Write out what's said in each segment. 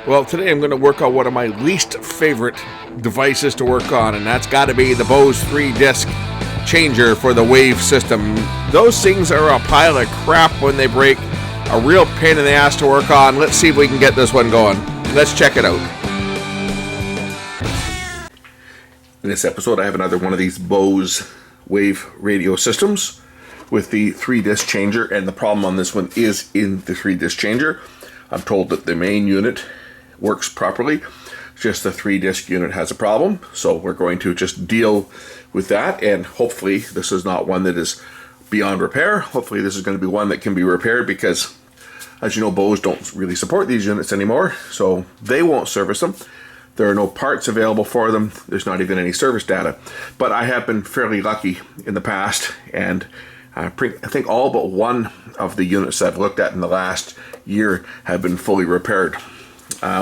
Well, today I'm going to work on one of my least favorite devices to work on, and that's got to be the BOSE 3-disc changer for the wave system. Those things are a pile of crap when they break, a real pain in the ass to work on. Let's see if we can get this one going. Let's check it out. In this episode, I have another one of these BOSE wave radio systems with the 3-disc changer, and the problem on this one is in the 3-disc changer. I'm told that the main unit works properly, just the 3-disc unit has a problem, so we're going to just deal with that, and hopefully this is not one that is beyond repair. Hopefully this is going to be one that can be repaired, because as you know, BOSE don't really support these units anymore, so they won't service them. There are no parts available for them. There's not even any service data. But I have been fairly lucky in the past, and I think all but one of the units that I've looked at in the last year have been fully repaired. I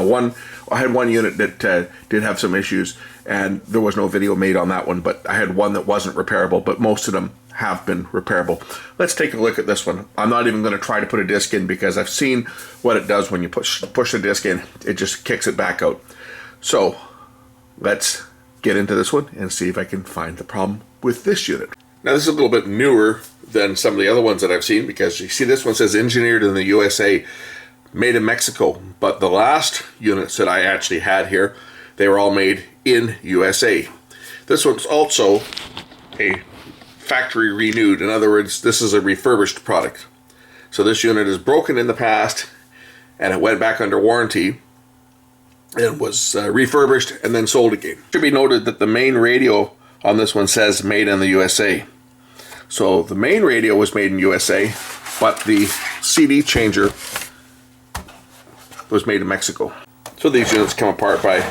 had one unit that did have some issues, and there was no video made on that one, but I had one that wasn't repairable, but most of them have been repairable. Let's take a look at this one. I'm not even going to try to put a disc in, because I've seen what it does when you push the disc in. It just kicks it back out. So let's get into this one and see if I can find the problem with this unit. Now, this is a little bit newer than some of the other ones that I've seen, because you see this one says engineered in the USA, made in Mexico, but the last units that I actually had here, they were all made in USA. This one's also a factory renewed. In other words, this is a refurbished product. So this unit is broken in the past, and it went back under warranty and was refurbished and then sold again. It should be noted that the main radio on this one says made in the USA. So the main radio was made in USA, but the CD changer was made in Mexico. So these units come apart by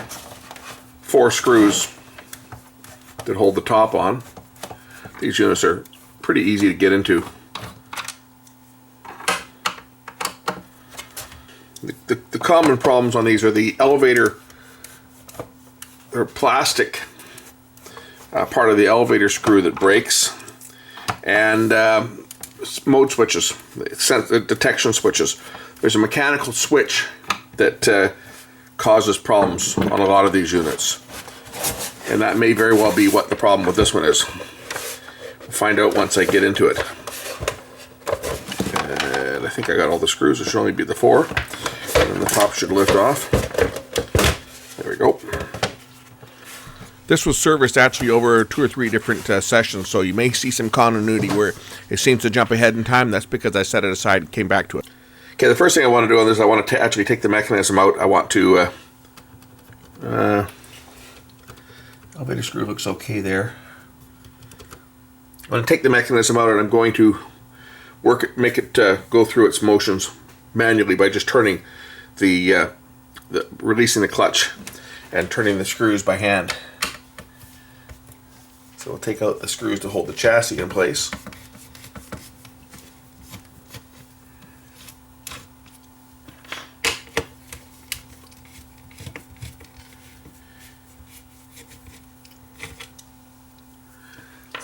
4 screws that hold the top on. These units are pretty easy to get into. The common problems on these are the elevator, or plastic part of the elevator screw that breaks, and mode switches, detection switches. There's a mechanical switch that causes problems on a lot of these units, and that may very well be what the problem with this one is. We'll find out once I get into it. And I think I got all the screws. It should only be the 4, and then the top should lift off. There we go. This was serviced actually over 2 or 3 different sessions, so you may see some continuity where it seems to jump ahead in time. That's because I set it aside and came back to it. Okay, the first thing I want to do on this, I want to actually take the mechanism out. I want to elevator screw looks okay there. I'm going to take the mechanism out, and I'm going to make it go through its motions manually by just turning releasing the clutch and turning the screws by hand. So we'll take out the screws to hold the chassis in place.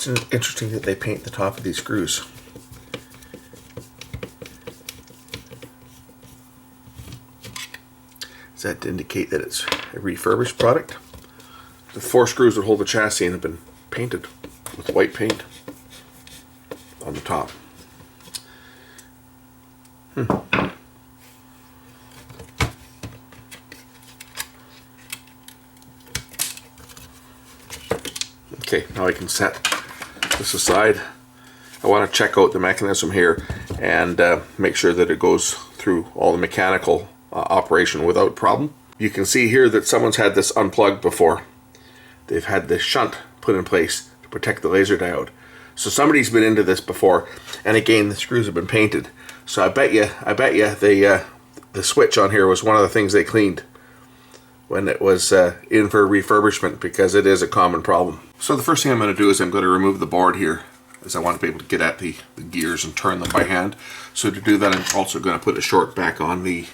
It's interesting that they paint the top of these screws. Does that indicate that it's a refurbished product? The 4 screws that hold the chassis in have been painted with white paint on the top. Okay, now I can set this aside. I want to check out the mechanism here and make sure that it goes through all the mechanical operation without problem. You can see here that someone's had this unplugged before. They've had this shunt put in place to protect the laser diode. So somebody's been into this before, and again, the screws have been painted. So I bet you the switch on here was one of the things they cleaned when it was in for refurbishment, because it is a common problem. So the first thing I'm going to do is I'm going to remove the board here, as I want to be able to get at the gears and turn them by hand. So to do that, I'm also going to put a short back on the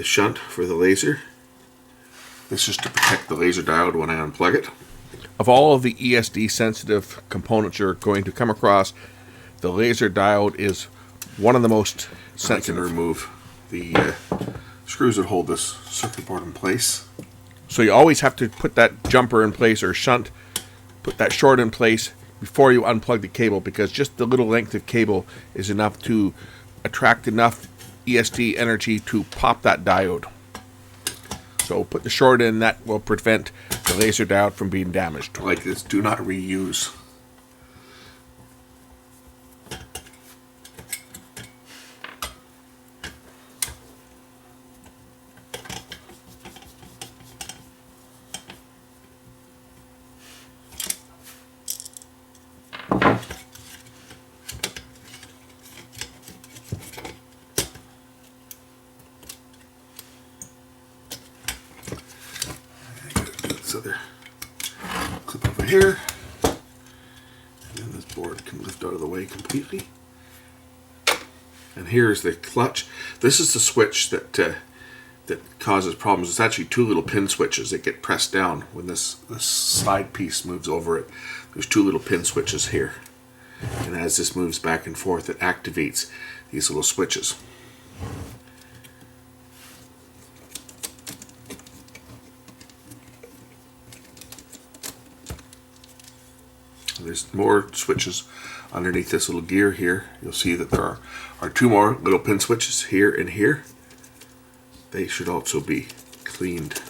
shunt for the laser. This is to protect the laser diode when I unplug it. Of all of the ESD sensitive components you're going to come across, the laser diode is one of the most sensitive to remove. the screws that hold this circuit board in place. So you always have to put that jumper in place, or shunt, put that short in place before you unplug the cable, because just the little length of cable is enough to attract enough ESD energy to pop that diode. So put the short in, that will prevent the laser diode from being damaged. Like this, do not reuse. This other clip over here, and then this board can lift out of the way completely. And here's the clutch. This is the switch that causes problems. It's actually two little pin switches that get pressed down when this side piece moves over it. There's two little pin switches here, and as this moves back and forth, it activates these little switches. There's more switches underneath this little gear here. You'll see that there are two more little pin switches here and here. They should also be cleaned.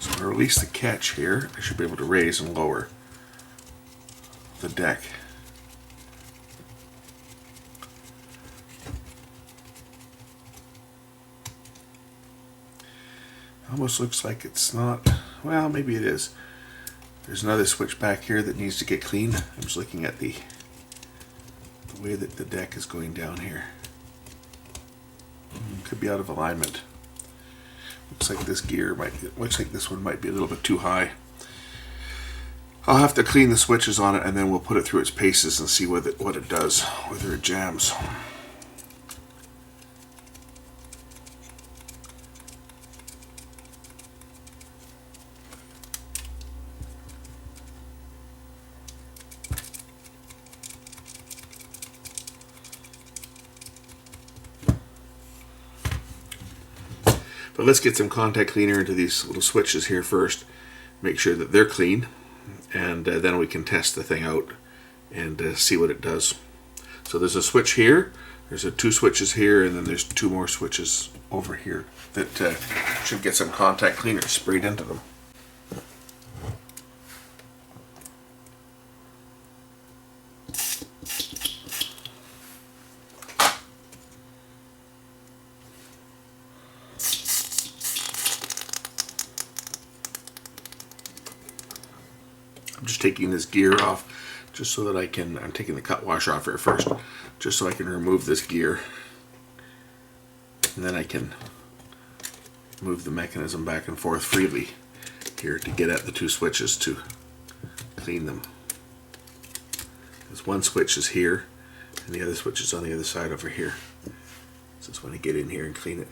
So when I release the catch here, I should be able to raise and lower the deck. Almost looks like it's not, well, maybe it is. There's another switch back here that needs to get cleaned. I'm just looking at the way that the deck is going down here. Could be out of alignment. Looks like this gear looks like this one might be a little bit too high. I'll have to clean the switches on it, and then we'll put it through its paces and see what it does, whether it jams. But let's get some contact cleaner into these little switches here first. Make sure that they're clean, and then we can test the thing out and see what it does. So there's a switch here, there's two switches here, and then there's two more switches over here that should get some contact cleaner sprayed into them. I'm just taking this gear off just so that I'm taking the cut wash off here first, just so I can remove this gear, and then I can move the mechanism back and forth freely here to get at the two switches to clean them. This one switch is here, and the other switch is on the other side over here. So just want to get in here and clean it.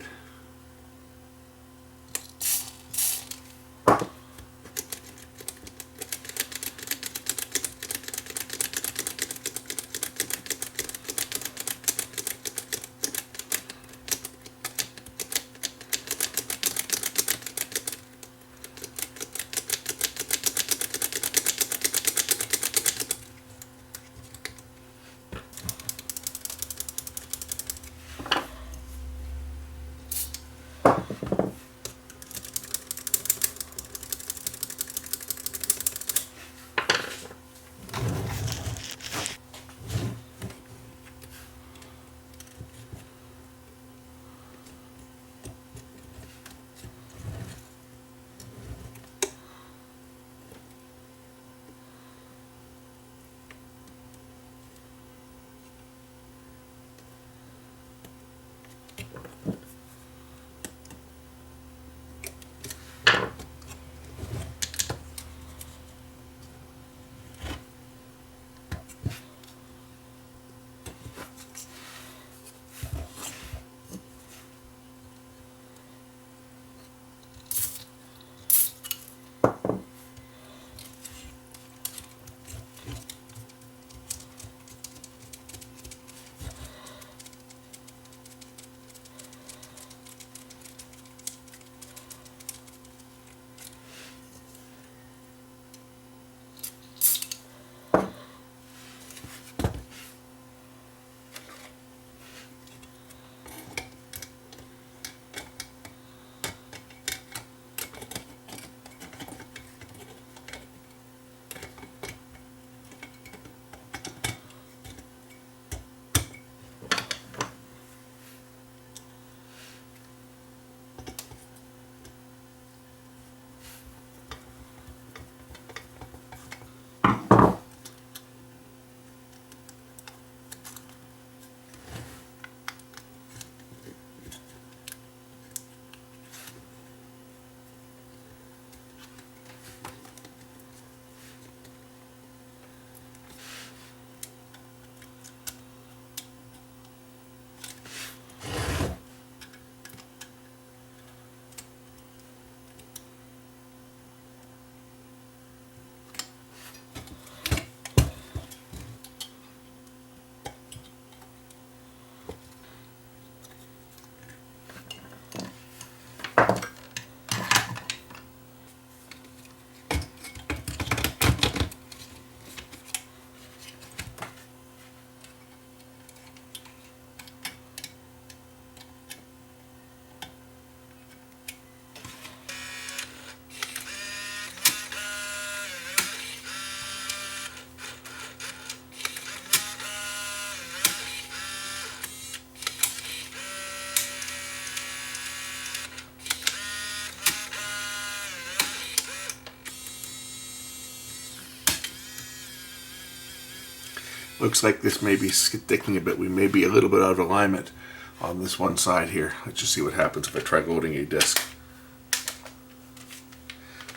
Looks like this may be sticking a bit. We may be a little bit out of alignment on this one side here. Let's just see what happens if I try loading a disc.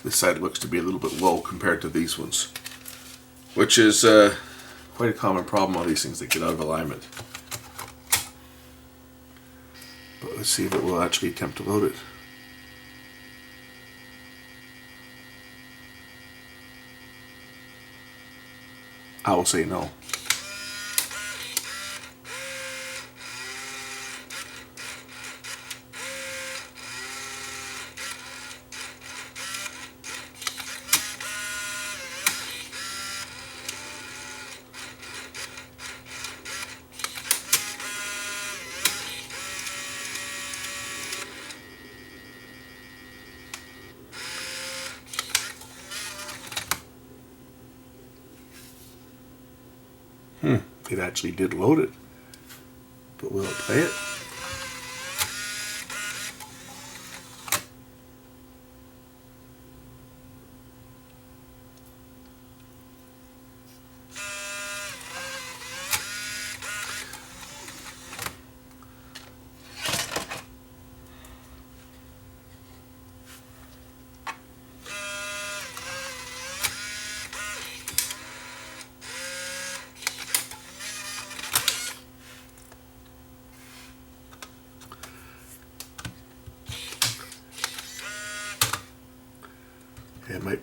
This side looks to be a little bit low compared to these ones, which is quite a common problem on these things that get out of alignment. But let's see if it will actually attempt to load it. I will say no. It actually did load it, but will it play it?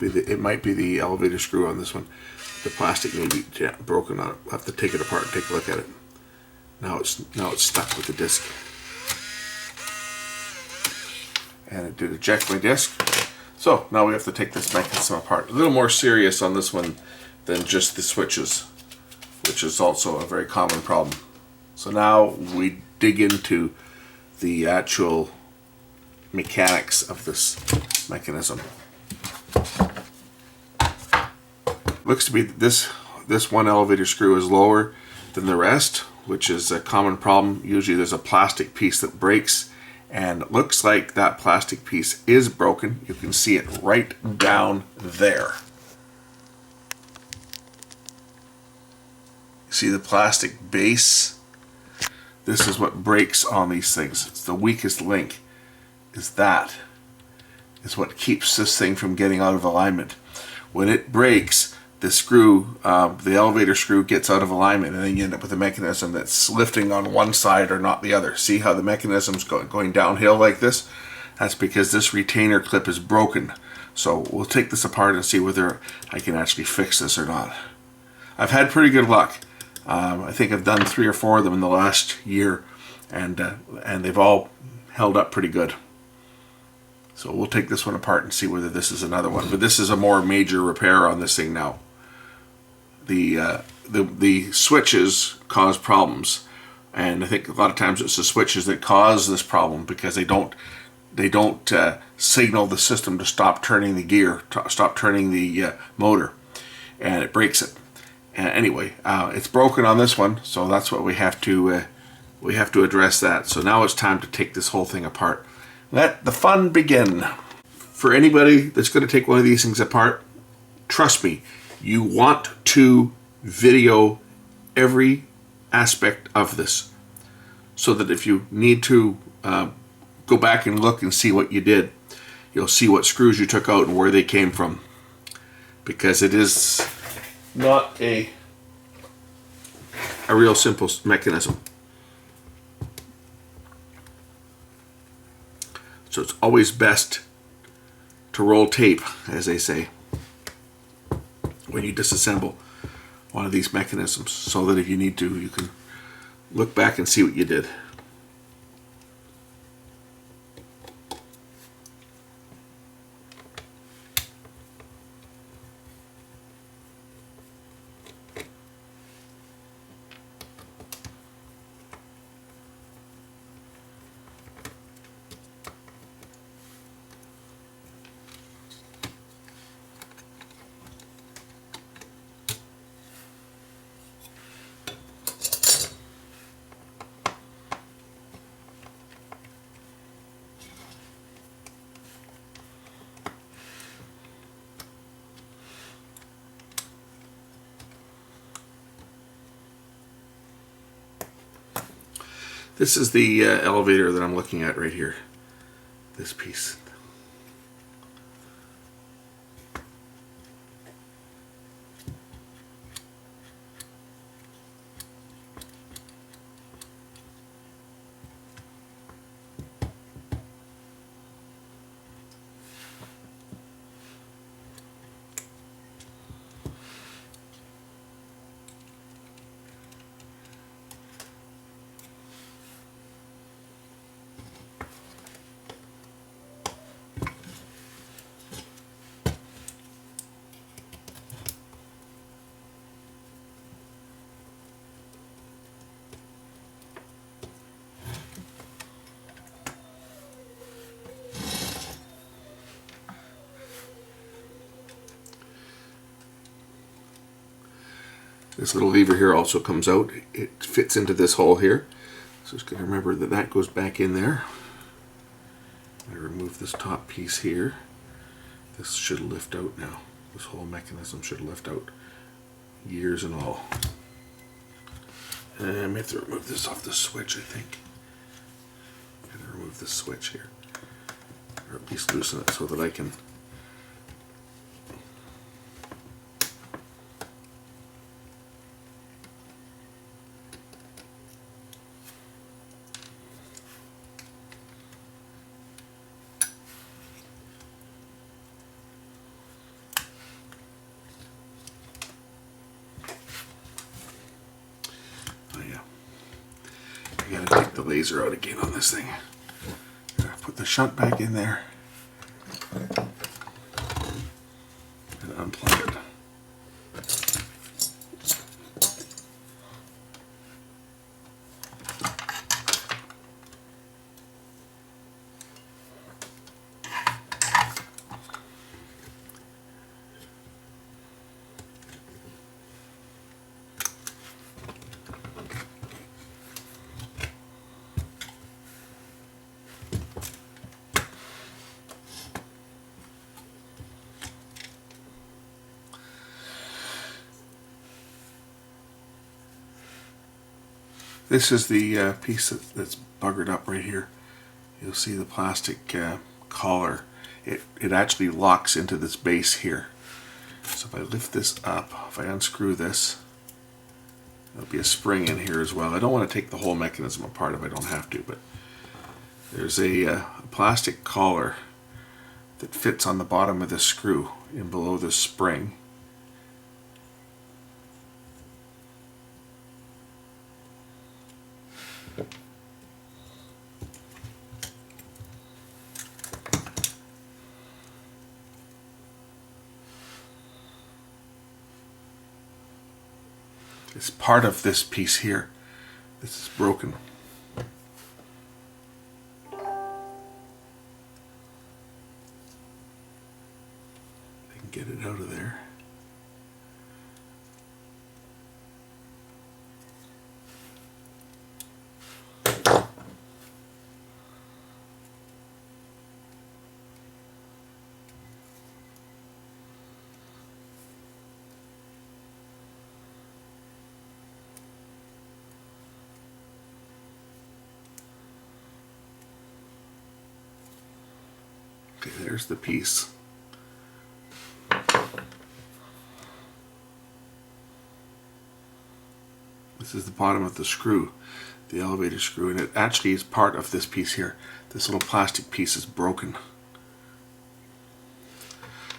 It might be the elevator screw on this one. The plastic may be broken on it. I'll have to take it apart and take a look at it. Now it's stuck with the disc. And it did eject my disc. So now we have to take this mechanism apart. A little more serious on this one than just the switches, which is also a very common problem. So now we dig into the actual mechanics of this mechanism. Looks to be this one elevator screw is lower than the rest, which is a common problem. Usually there's a plastic piece that breaks, and it looks like that plastic piece is broken. You can see it right down there. See the plastic base? This is what breaks on these things. It's the weakest link. Is what keeps this thing from getting out of alignment. When it breaks, the screw, the elevator screw gets out of alignment, and then you end up with a mechanism that's lifting on one side or not the other. See how the mechanism's going downhill like this? That's because this retainer clip is broken. So we'll take this apart and see whether I can actually fix this or not. I've had pretty good luck. I think I've done 3 or 4 of them in the last year, and they've all held up pretty good. So we'll take this one apart and see whether this is another one. But this is a more major repair on this thing now. The switches cause problems, and I think a lot of times it's the switches that cause this problem because they don't signal the system to stop turning the gear, to stop turning the motor, and it breaks it. Anyway, it's broken on this one, so that's what we have to address that. So now it's time to take this whole thing apart. Let the fun begin. For anybody that's going to take one of these things apart, trust me, you want to video every aspect of this so that if you need to go back and look and see what you did, you'll see what screws you took out and where they came from. Because it is not a real simple mechanism. So it's always best to roll tape, as they say, when you disassemble one of these mechanisms, so that if you need to, you can look back and see what you did. This is the elevator that I'm looking at right here. This piece. This little lever here also comes out. It fits into this hole here. So just got to remember that that goes back in there. I remove this top piece here. This should lift out now. This whole mechanism should lift out, gears and all. And I may have to remove this off the switch, I think. I'm going to remove this switch here. Or at least loosen it so that I can take the laser out again on this thing. Put the shunt back in there and unplug it. This is the piece that's buggered up right here. You'll see the plastic collar. It actually locks into this base here. So if I lift this up, if I unscrew this, there'll be a spring in here as well. I don't want to take the whole mechanism apart if I don't have to, but there's a plastic collar that fits on the bottom of this screw in below this spring. It's part of this piece here. This is broken. I can get it out of there. Okay, there's the piece. This is the bottom of the screw, the elevator screw, and it actually is part of this piece here. This little plastic piece is broken.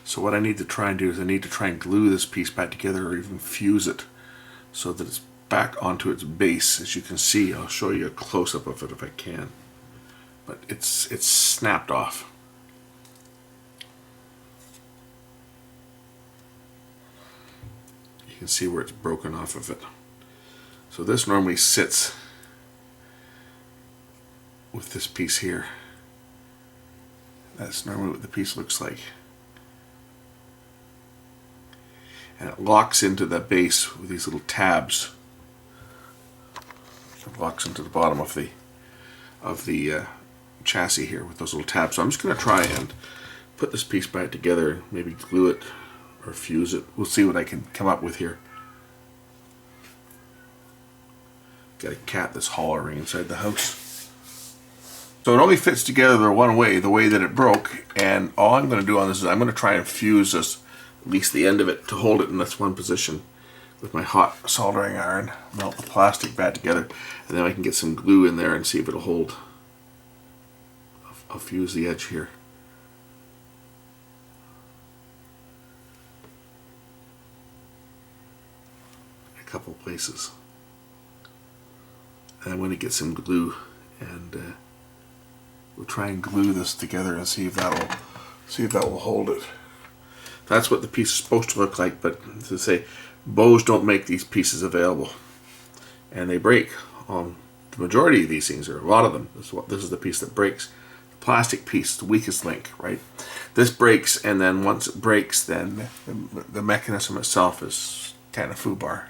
So what I need to try and do is I need to try and glue this piece back together or even fuse it so that it's back onto its base. As you can see, I'll show you a close-up of it if I can. But it's snapped off. You can see where it's broken off of it. So this normally sits with this piece here. That's normally what the piece looks like. And it locks into the base with these little tabs. It locks into the bottom of the chassis here with those little tabs. So I'm just going to try and put this piece back together, maybe glue it or fuse it. We'll see what I can come up with here. Got a cat that's hollering inside the house. So it only fits together the one way, the way that it broke, and all I'm going to do on this is I'm going to try and fuse this, at least the end of it, to hold it in this one position with my hot soldering iron. Melt the plastic back together, and then I can get some glue in there and see if it'll hold. I'll fuse the edge here. A couple places. And I'm going to get some glue, and we'll try and glue this together and see if that will hold it. That's what the piece is supposed to look like, but to say, BOSE don't make these pieces available, and they break. The majority of these things, or a lot of them, this is the piece that breaks. The plastic piece, the weakest link, right? This breaks, and then once it breaks, then the mechanism itself is kind of foobar.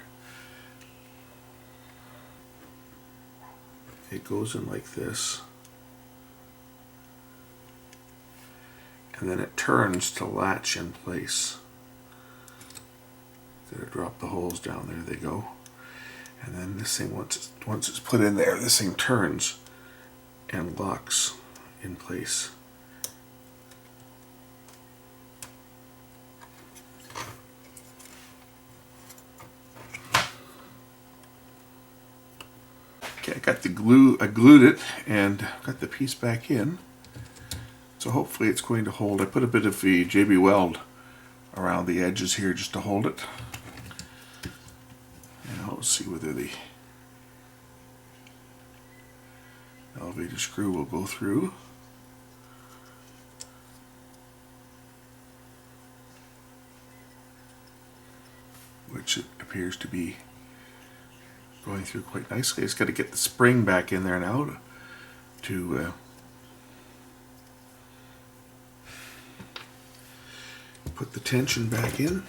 It goes in like this, and then it turns to latch in place. There, drop the holes down, there they go. And then this thing, once it's put in there, this thing turns and locks in place. Okay, I got the glue, I glued it and got the piece back in. So hopefully it's going to hold. I put a bit of the JB Weld around the edges here just to hold it. And let's see whether the elevator screw will go through. Which it appears to be going through quite nicely. It's got to get the spring back in there now to put the tension back in.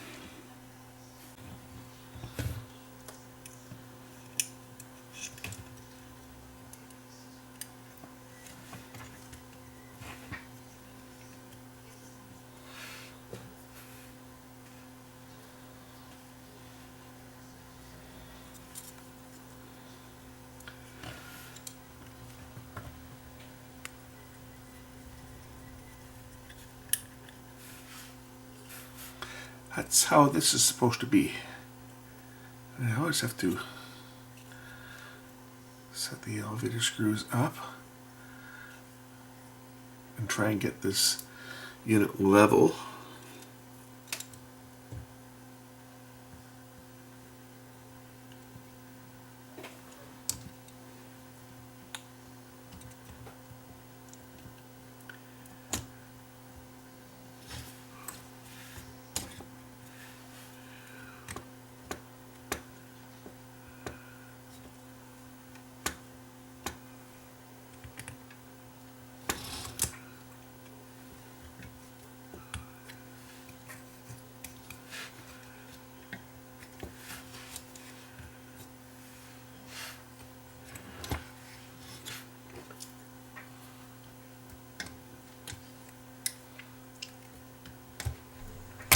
That's how this is supposed to be. And I always have to set the elevator screws up and try and get this unit level.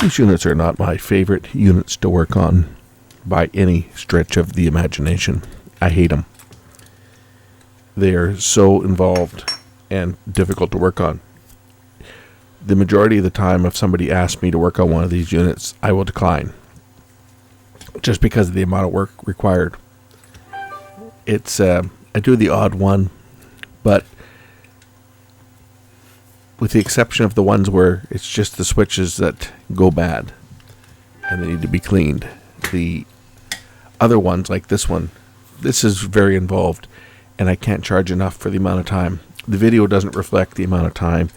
These units are not my favorite units to work on by any stretch of the imagination. I hate them. They are so involved and difficult to work on. The majority of the time, if somebody asks me to work on one of these units, I will decline. Just because of the amount of work required. It's I do the odd one, but with the exception of the ones where it's just the switches that go bad and they need to be cleaned. The other ones, like this one, this is very involved, and I can't charge enough for the amount of time. The video doesn't reflect the amount of time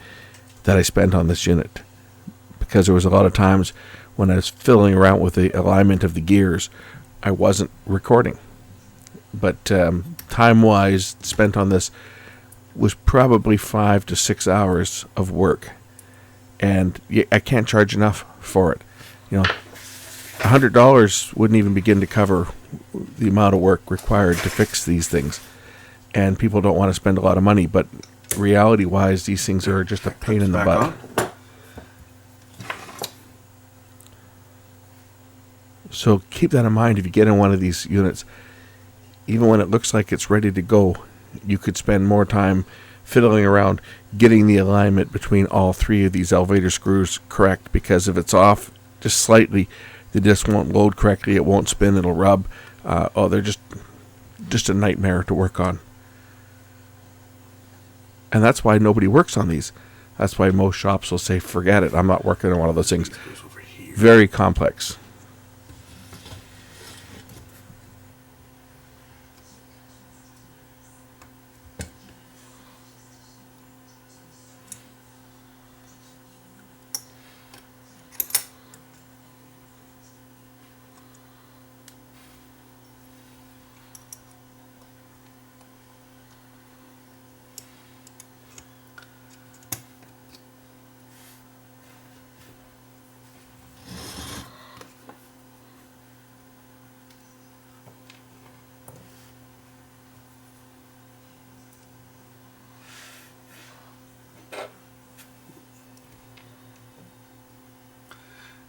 that I spent on this unit, because there was a lot of times when I was fiddling around with the alignment of the gears, I wasn't recording. But time-wise, spent on this was probably 5 to 6 hours of work, and I can't charge enough for it. You know, $100 wouldn't even begin to cover the amount of work required to fix these things, and people don't want to spend a lot of money, but reality-wise, these things are just a pain in the butt. So keep that in mind if you get in one of these units. even when it looks like it's ready to go, you could spend more time fiddling around getting the alignment between all three of these elevator screws correct, because if it's off just slightly, the disc won't load correctly, it won't spin, it'll rub. They're just a nightmare to work on. And that's why nobody works on these. That's why most shops will say, forget it, I'm not working on one of those things. Very complex.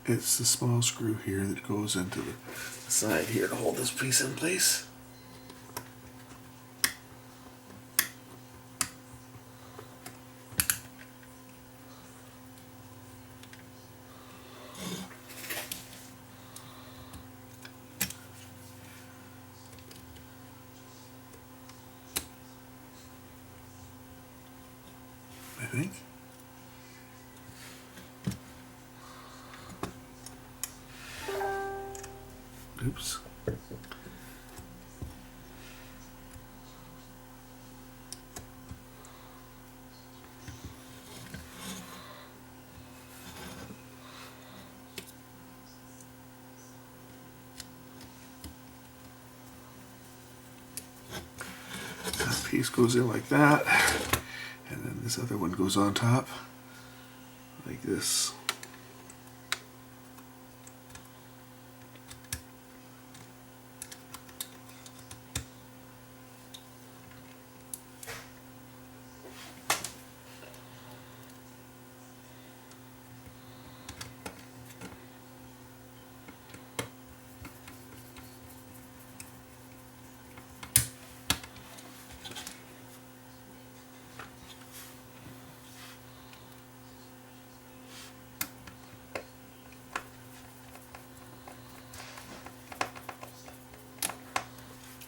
It's the small screw here that goes into the side here to hold this piece in place. I think. Oops. That piece goes in like that, and then this other one goes on top like this.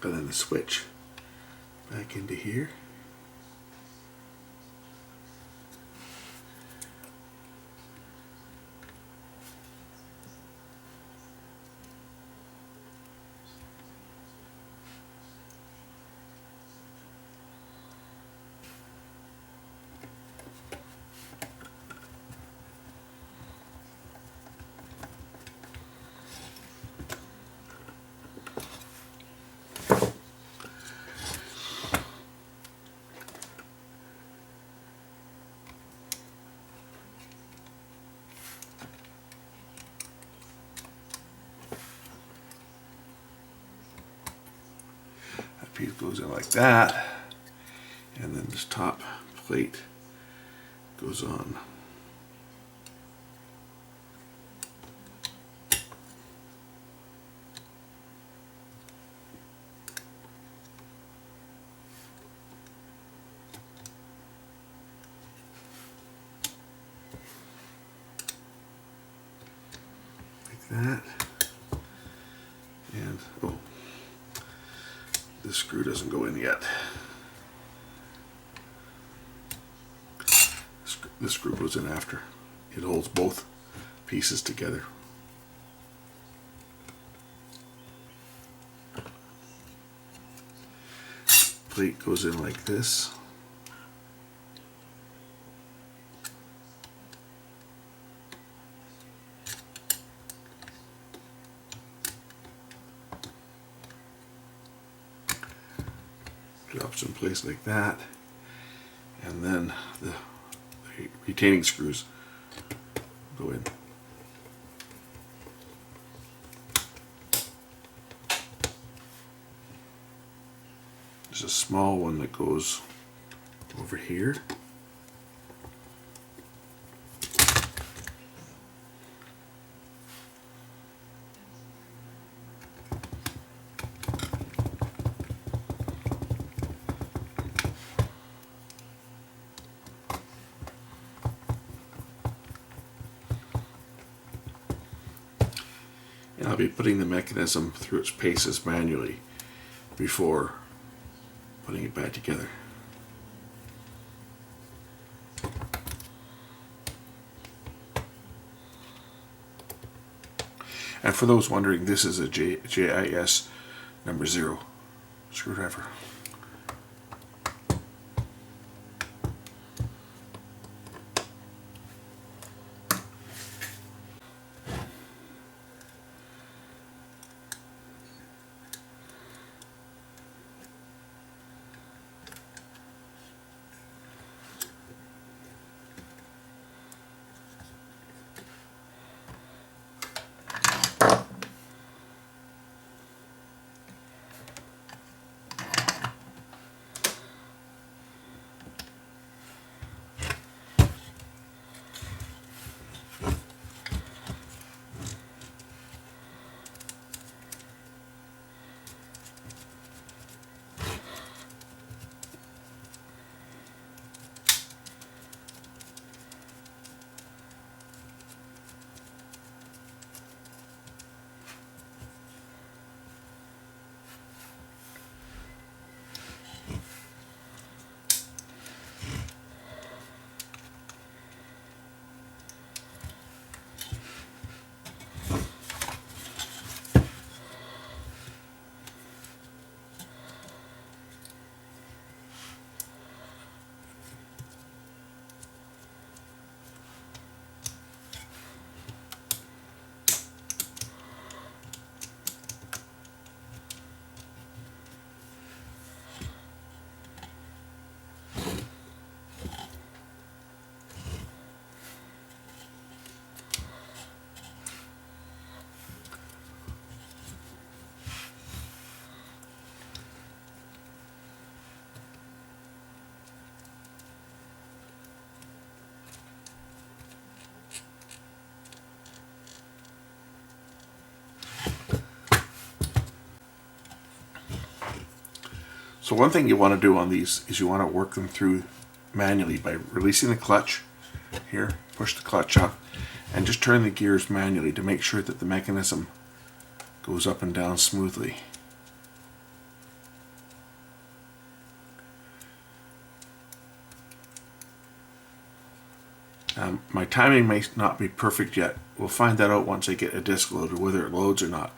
And then the switch back into here. Piece goes in like that, and then this top plate goes on. Like that. And oh, this screw doesn't go in yet. This screw goes in after. It holds both pieces together. Plate goes in like this. Drops in place like that, and then the retaining screws go in. There's a small one that goes over here. I'll be putting the mechanism through its paces manually before putting it back together. And for those wondering, this is a JIS number 0 screwdriver. So one thing you want to do on these is you want to work them through manually by releasing the clutch here, push the clutch up, and just turn the gears manually to make sure that the mechanism goes up and down smoothly. My timing may not be perfect yet. We'll find that out once I get a disc loaded, whether it loads or not.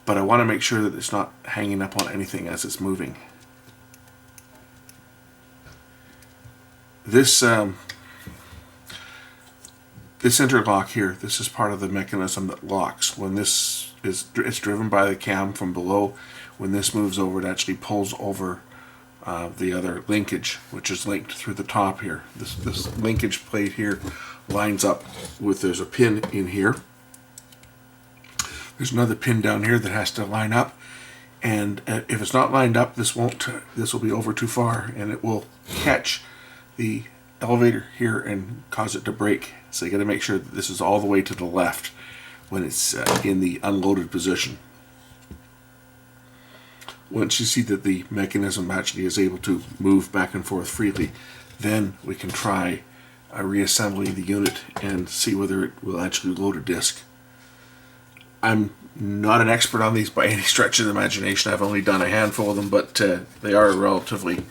But I want to make sure that it's not hanging up on anything as it's moving. This interlock here, this is part of the mechanism that locks. When it's driven by the cam from below, when this moves over, it actually pulls over the other linkage, which is linked through the top here. This linkage plate here lines up with, there's a pin in here. There's another pin down here that has to line up, and if it's not lined up, this will be over too far, and it will catch the elevator here and cause it to break. So you got to make sure that this is all the way to the left when it's in the unloaded position. Once you see that the mechanism actually is able to move back and forth freely, then we can try reassembling the unit and see whether it will actually load a disc. I'm not an expert on these by any stretch of the imagination. I've only done a handful of them, but they are a relatively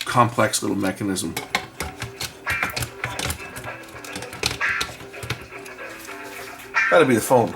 complex little mechanism. That'll be the phone.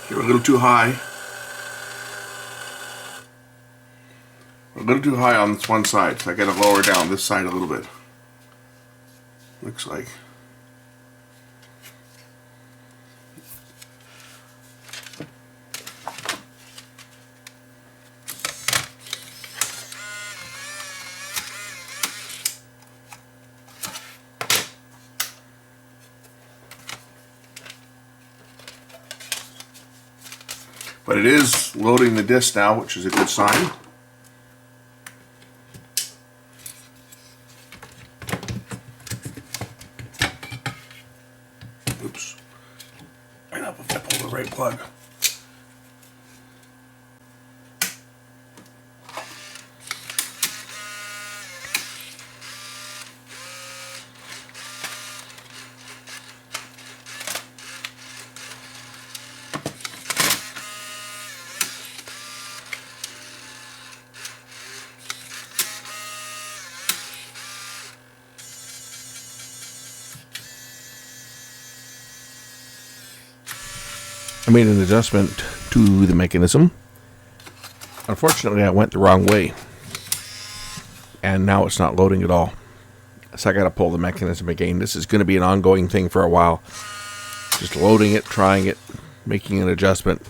You're a little too high. A little too high on this one side, so I gotta lower down this side a little bit. Looks like. But it is loading the disc now, which is a good sign. Oops. I know if I pull the right plug. I made an adjustment to the mechanism. Unfortunately, I went the wrong way, and now it's not loading at all. So I got to pull the mechanism again. This is going to be an ongoing thing for a while. Just loading it, trying it, making an adjustment,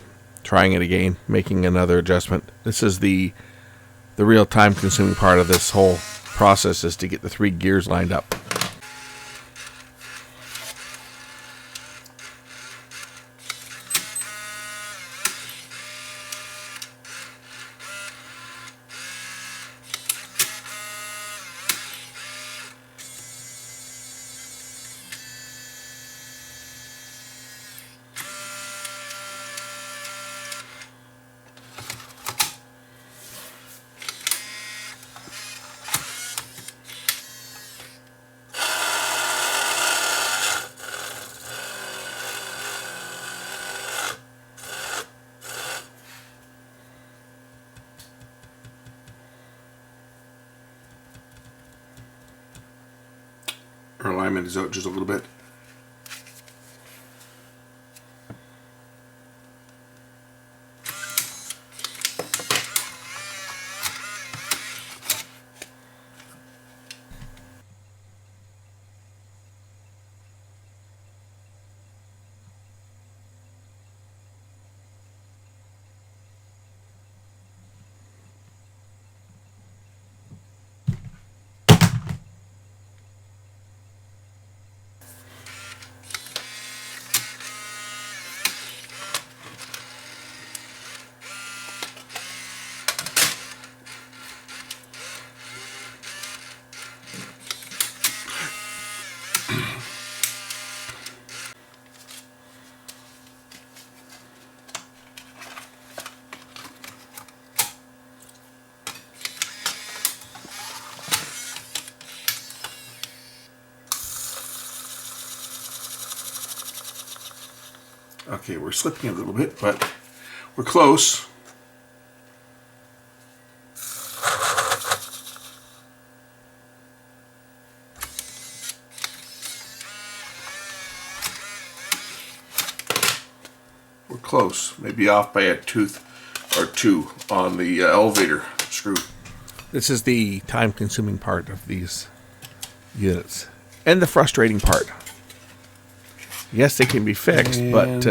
trying it again, making another adjustment. This is the real time-consuming part of this whole process, is to get the 3 gears lined up. Our alignment is out just a little bit. Okay, we're slipping a little bit, but we're close. We're close, maybe off by a tooth or two on the elevator screw. This is the time-consuming part of these units, and the frustrating part. Yes, they can be fixed, but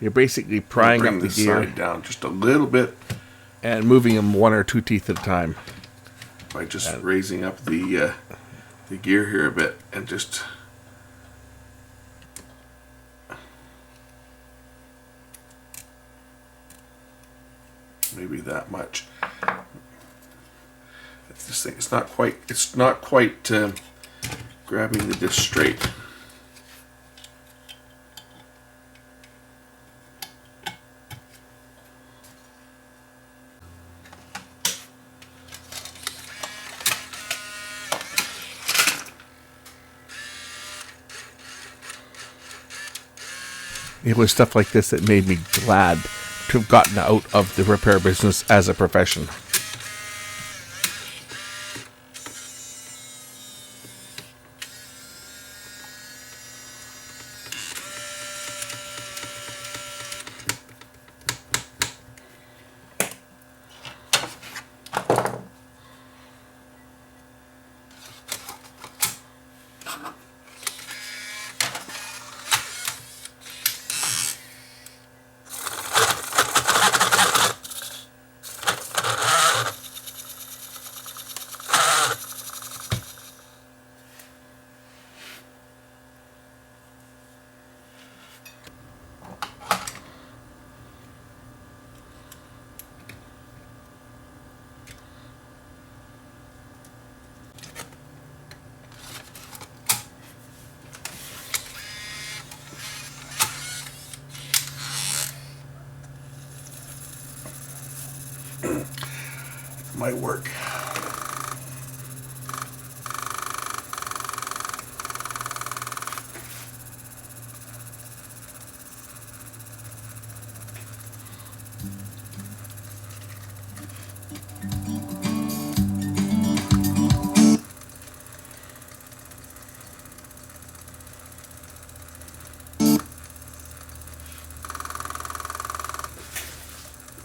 you're basically prying up the gear side down just a little bit and moving them 1 or 2 teeth at a time by just raising up the gear here a bit and just maybe that much. This thing, it's not quite grabbing the disc straight. It was stuff like this that made me glad to have gotten out of the repair business as a profession. might work.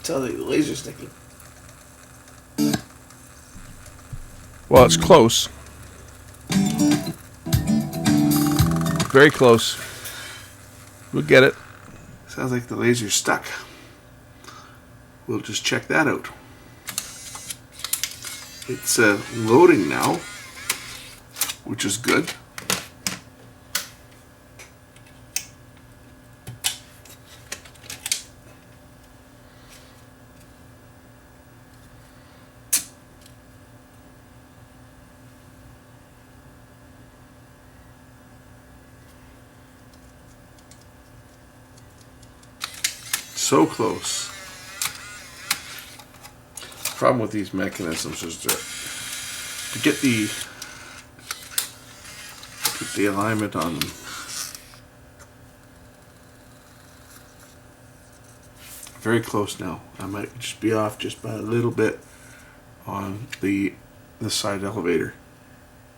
Tell the laser's sticking. Well, it's close. Very close. We'll get it. Sounds like the laser's stuck. We'll just check that out. It's loading now, which is good. So close. Problem with these mechanisms is to get the alignment on them. Very close now. I might just be off just by a little bit on the side elevator.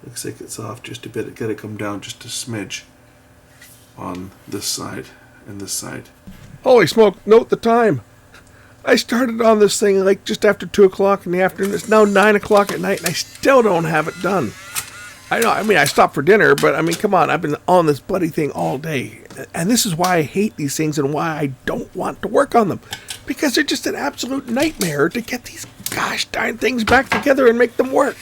Looks like it's off just a bit. It gotta come down just a smidge on this side and this side. Holy smoke, note the time. I started on this thing like just after 2 o'clock in the afternoon. It's now 9 o'clock at night and I still don't have it done. I know, I mean, I stopped for dinner, but I mean, come on, I've been on this bloody thing all day. And this is why I hate these things and why I don't want to work on them. Because they're just an absolute nightmare to get these gosh darn things back together and make them work.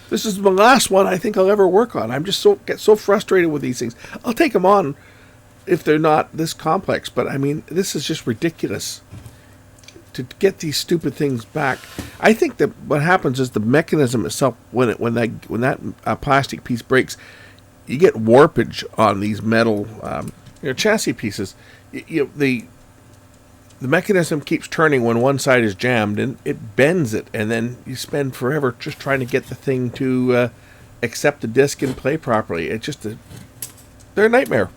This is the last one I think I'll ever work on. I'm just get so frustrated with these things. I'll take them on if they're not this complex, but I mean, this is just ridiculous to get these stupid things back. I think that what happens is the mechanism itself, when that plastic piece breaks, you get warpage on these metal chassis pieces. The mechanism keeps turning when one side is jammed, and it bends it, and then you spend forever just trying to get the thing to accept the disc and play properly. It's just they're a nightmare.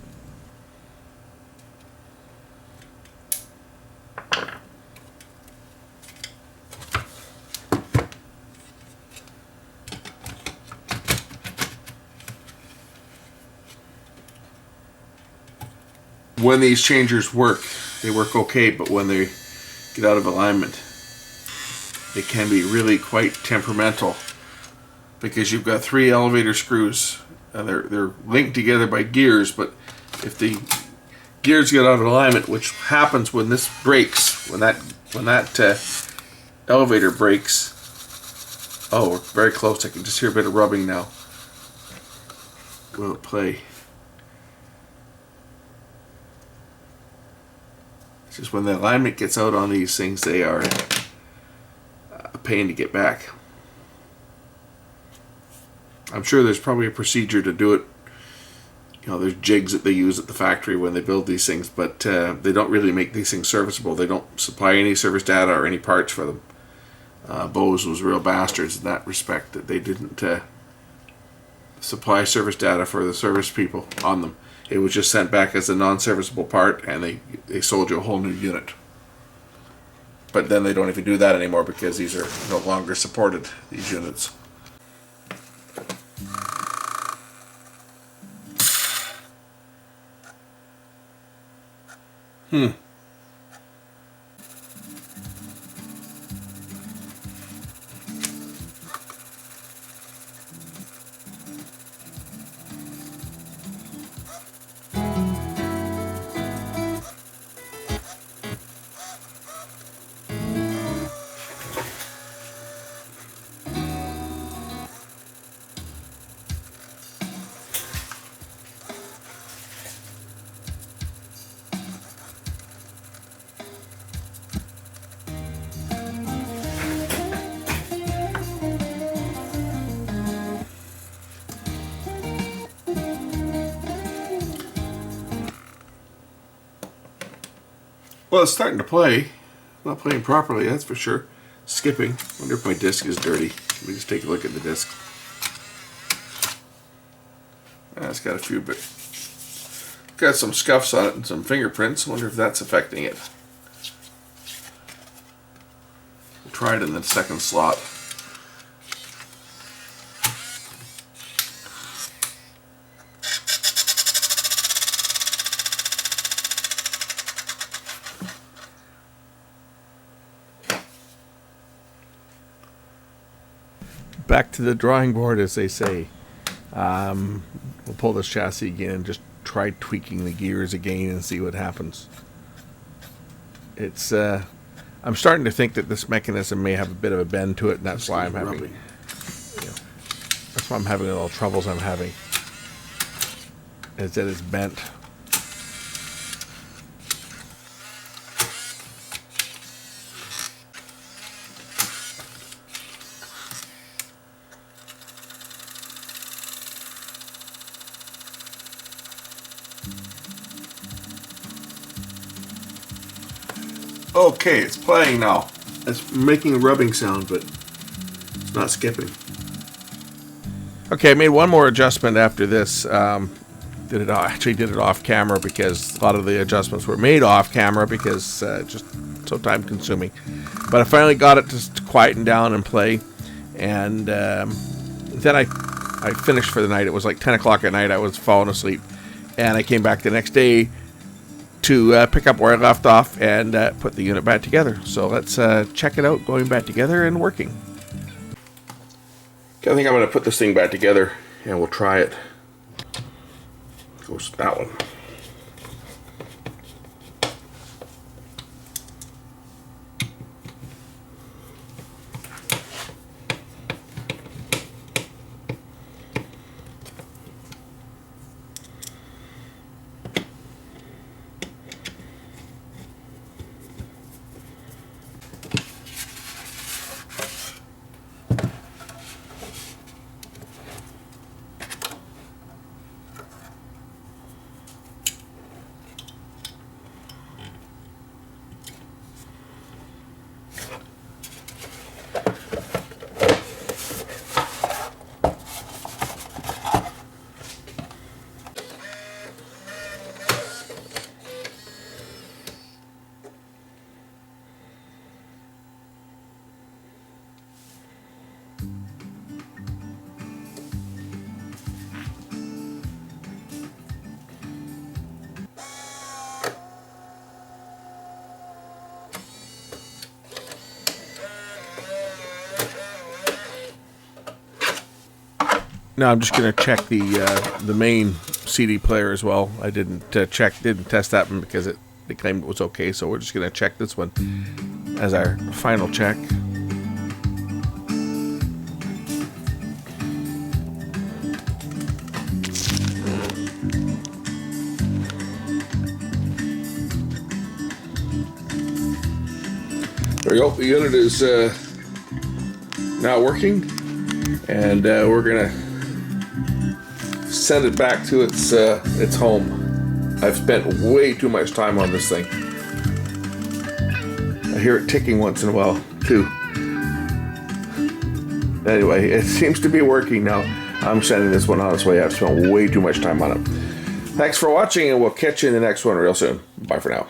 When these changers work, they work okay, but when they get out of alignment, they can be really quite temperamental, because you've got 3 elevator screws and they're linked together by gears, but if the gears get out of alignment, which happens when this breaks, when that elevator breaks. Oh, we're very close. I can just hear a bit of rubbing now. Will it play? It's just when the alignment gets out on these things, they are a pain to get back. I'm sure there's probably a procedure to do it. You know, there's jigs that they use at the factory when they build these things, but they don't really make these things serviceable. They don't supply any service data or any parts for them. BOSE was real bastards in that respect, that they didn't supply service data for the service people on them. It was just sent back as a non-serviceable part, and they sold you a whole new unit. But then they don't even do that anymore because these are no longer supported, these units. Well, it's starting to play. Not playing properly, that's for sure. skipping. Wonder if my disc is dirty. Let me just take a look at the disc. It's got a few, but got some scuffs on it and some fingerprints. Wonder if that's affecting it. We'll try it in the second slot. Back to the drawing board, as they say. We'll pull this chassis again and just try tweaking the gears again and see what happens. It's I'm starting to think that this mechanism may have a bit of a bend to it, and that's why I'm having that's why I'm having the little troubles I'm having. Is that it's bent. Okay, it's playing now. It's making a rubbing sound, but it's not skipping. Okay, I made one more adjustment after this. Actually did it off camera because a lot of the adjustments were made off camera because just so time consuming. But I finally got it to quieten down and play, and then I finished for the night. It was like 10 o'clock at night. I was falling asleep, and I came back the next day to pick up where I left off and put the unit back together. So let's check it out, going back together and working. Okay, I think I'm going to put this thing back together and we'll try it. Goes that one. Now I'm just going to check the main CD player as well. I didn't test that one because they claimed it was okay. So we're just going to check this one as our final check. There you go. The unit is now working, and we're gonna send it back to its home. I've spent way too much time on this thing. I hear it ticking once in a while too. Anyway, it seems to be working now. I'm sending this one on its way. I've spent way too much time on it. Thanks for watching, and we'll catch you in the next one real soon. Bye for now.